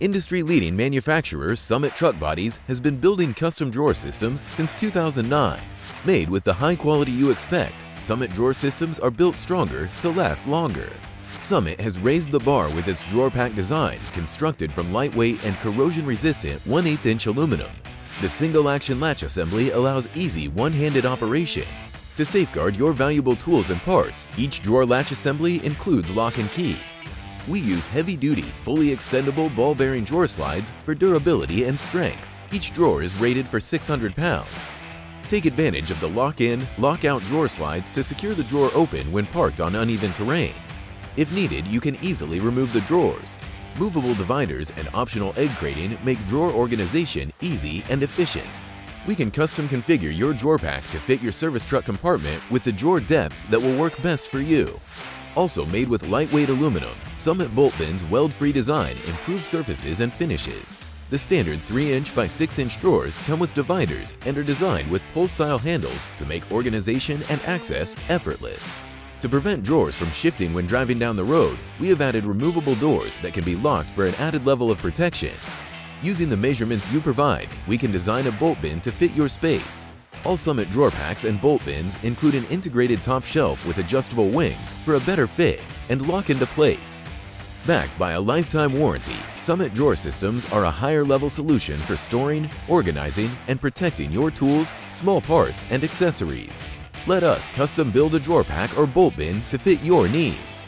Industry-leading manufacturer Summit Truck Bodies has been building custom drawer systems since 2009. Made with the high quality you expect, Summit drawer systems are built stronger to last longer. Summit has raised the bar with its drawer pack design, constructed from lightweight and corrosion-resistant 1/8-inch aluminum. The single-action latch assembly allows easy one-handed operation. To safeguard your valuable tools and parts, each drawer latch assembly includes lock and key. We use heavy-duty, fully extendable ball-bearing drawer slides for durability and strength. Each drawer is rated for 600 pounds. Take advantage of the lock-in, lock-out drawer slides to secure the drawer open when parked on uneven terrain. If needed, you can easily remove the drawers. Movable dividers and optional egg crating make drawer organization easy and efficient. We can custom configure your drawer pack to fit your service truck compartment with the drawer depths that will work best for you. Also made with lightweight aluminum, Summit bolt bins weld-free design improves surfaces and finishes. The standard 3-inch by 6-inch drawers come with dividers and are designed with pull-style handles to make organization and access effortless. To prevent drawers from shifting when driving down the road, we have added removable doors that can be locked for an added level of protection. Using the measurements you provide, we can design a bolt bin to fit your space. All Summit drawer packs and bolt bins include an integrated top shelf with adjustable wings for a better fit and lock into place. Backed by a lifetime warranty, Summit drawer systems are a higher-level solution for storing, organizing, and protecting your tools, small parts, and accessories. Let us custom build a drawer pack or bolt bin to fit your needs.